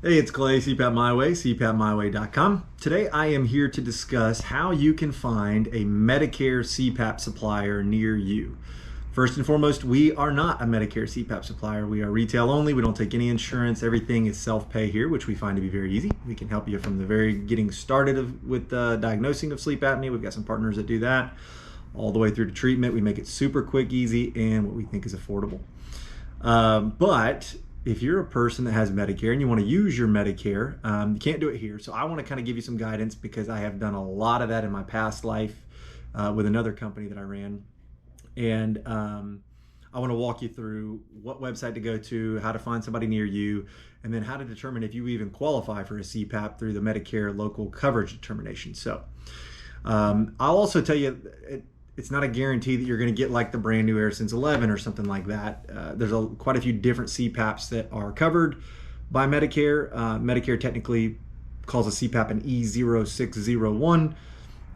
Hey, it's Clay, CPAP My Way, CPAPMyWay.com. Today I am here to discuss how you can find a Medicare CPAP supplier near you. First and foremost, we are not a Medicare CPAP supplier. We are retail only. We don't take any insurance. Everything is self-pay here, which we find to be very easy. We can help you from the very getting started with diagnosing of sleep apnea. We've got some partners that do that all the way through to treatment. We make it super quick, easy, and what we think is affordable. But if you're a person that has Medicare and you want to use your Medicare, you can't do it here. So I want to kind of give you some guidance because I have done a lot of that in my past life with another company that I ran. And I want to walk you through what website to go to, how to find somebody near you, and then how to determine if you even qualify for a CPAP through the Medicare local coverage determination. So I'll also tell you it's not a guarantee that you're going to get like the brand new AirSense 11 or something like that. There's quite a few different CPAPs that are covered by Medicare. Medicare technically calls a CPAP an E0601.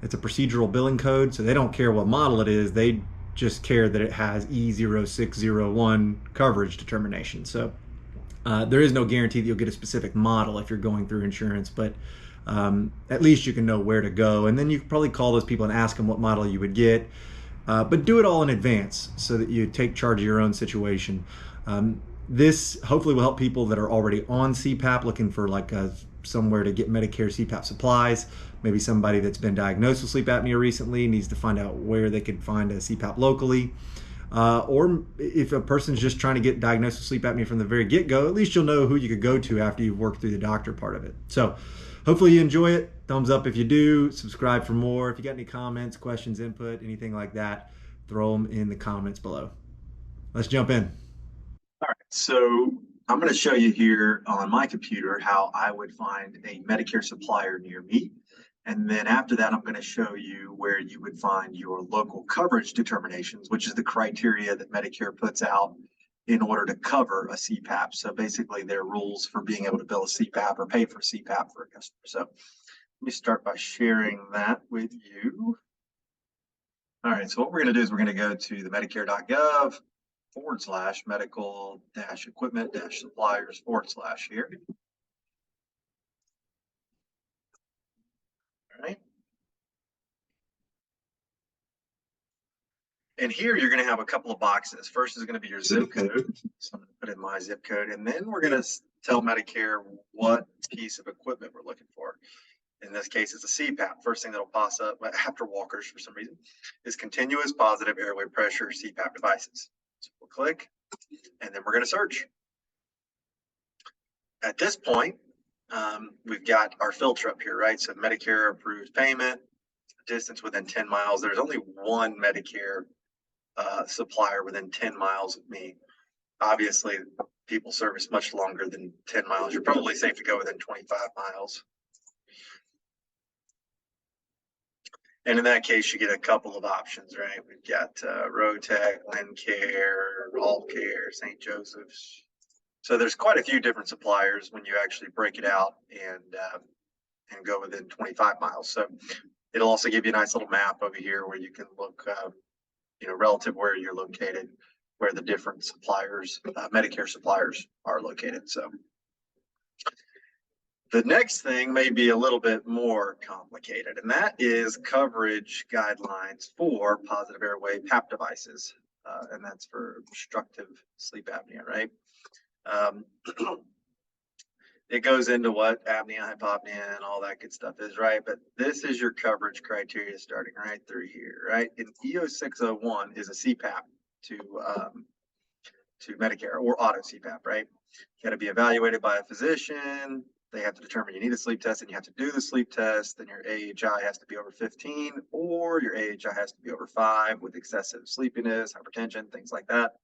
It's a procedural billing code, so they don't care what model it is. They just care that it has E0601 coverage determination. So there is no guarantee that you'll get a specific model if you're going through insurance, but at least you can know where to go. And then you can probably call those people and ask them what model you would get. But do it all in advance so that you take charge of your own situation. This hopefully will help people that are already on CPAP looking for somewhere to get Medicare CPAP supplies. Maybe somebody that's been diagnosed with sleep apnea recently needs to find out where they could find a CPAP locally. Or if a person's just trying to get diagnosed with sleep apnea from the very get-go, at least you'll know who you could go to after you've worked through the doctor part of it. So hopefully you enjoy it. Thumbs up if you do. Subscribe for more. If you got any comments, questions, input, anything like that, throw them in the comments below. Let's jump in. All right, so I'm going to show you here on my computer how I would find a Medicare supplier near me. And then after that, I'm going to show you where you would find your local coverage determinations, which is the criteria that Medicare puts out in order to cover a CPAP. So basically, their rules for being able to bill a CPAP or pay for CPAP for a customer. So let me start by sharing that with you. All right, so what we're going to do is we're going to go to the Medicare.gov/medical equipment suppliers / here. All right. And here you're going to have a couple of boxes. First is going to be your zip code. So I'm going to put in my zip code. And then we're going to tell Medicare what piece of equipment we're looking for. In this case, it's a CPAP. First thing that'll pop up after walkers for some reason is continuous positive airway pressure CPAP devices. So we'll click, and then we're going to search. At this point, we've got our filter up here, right? So Medicare approves payment, distance within 10 miles. There's only one Medicare supplier within 10 miles of me. Obviously, people service much longer than 10 miles. You're probably safe to go within 25 miles. And in that case, you get a couple of options, right? We've got Rotec, Lincare, AllCare, St. Joseph's. So there's quite a few different suppliers when you actually break it out and go within 25 miles. So it'll also give you a nice little map over here where you can look, relative where you're located, where the different suppliers, Medicare suppliers are located. So the next thing may be a little bit more complicated, and that is coverage guidelines for positive airway PAP devices. And that's for obstructive sleep apnea, right? It goes into what apnea, hypopnea, and all that good stuff is, right? But this is your coverage criteria starting right through here, right? And E0601 is a CPAP to Medicare or auto CPAP, right? You got to be evaluated by a physician. They have to determine you need a sleep test, and you have to do the sleep test. Then your AHI has to be over 15, or your AHI has to be over 5 with excessive sleepiness, hypertension, things like that.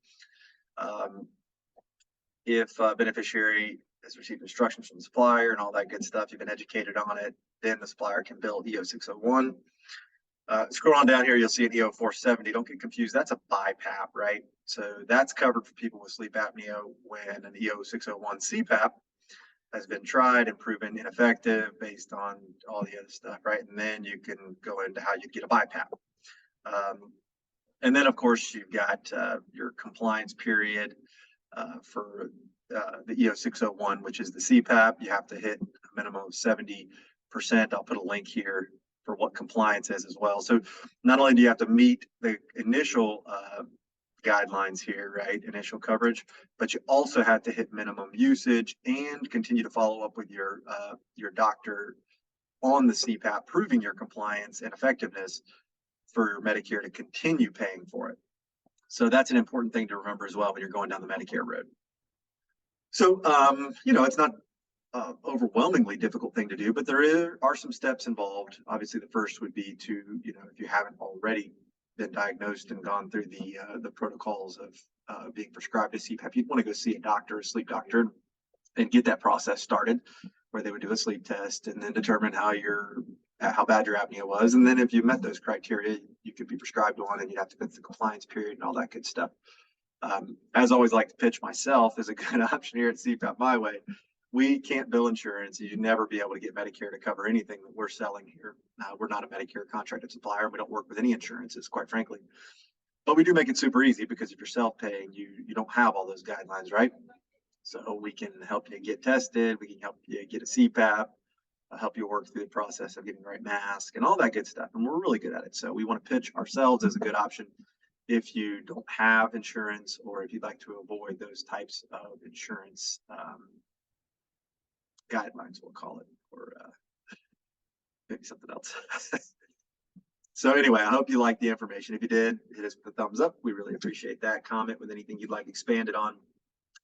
If a beneficiary has received instructions from the supplier and all that good stuff, you've been educated on it, then the supplier can bill E0601. Scroll on down here, you'll see an EO470. Don't get confused. That's a BiPAP, right? So that's covered for people with sleep apnea when an EO601 CPAP has been tried and proven ineffective based on all the other stuff, right? And then you can go into how you get a BiPAP. And then, of course, you've got your compliance period for the EO 601, which is the CPAP. You have to hit a minimum of 70%. I'll put a link here for what compliance is as well. So not only do you have to meet the initial guidelines here, right, initial coverage, but you also have to hit minimum usage and continue to follow up with your doctor on the CPAP, proving your compliance and effectiveness for Medicare to continue paying for it. So that's an important thing to remember as well when you're going down the Medicare road. So, it's not overwhelmingly difficult thing to do, but there are some steps involved. Obviously, the first would be to, if you haven't already been diagnosed and gone through the protocols of being prescribed a CPAP, you'd want to go see a doctor, a sleep doctor, and get that process started, where they would do a sleep test and then determine how bad your apnea was. And then if you met those criteria, you could be prescribed one, and you'd have to go through the compliance period and all that good stuff. As always, like to pitch myself as a good option here at CPAP My Way. We can't bill insurance. You'd never be able to get Medicare to cover anything that we're selling here. We're not a Medicare contracted supplier. We don't work with any insurances, quite frankly. But we do make it super easy, because if you're self-paying, you don't have all those guidelines, right? So we can help you get tested. We can help you get a CPAP, help you work through the process of getting the right mask and all that good stuff. And we're really good at it. So we want to pitch ourselves as a good option if you don't have insurance, or if you'd like to avoid those types of insurance guidelines, we'll call it, or maybe something else. So anyway, I hope you liked the information. If you did, hit us with a thumbs up. We really appreciate that. Comment with anything you'd like expanded on,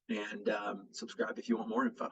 and subscribe if you want more info.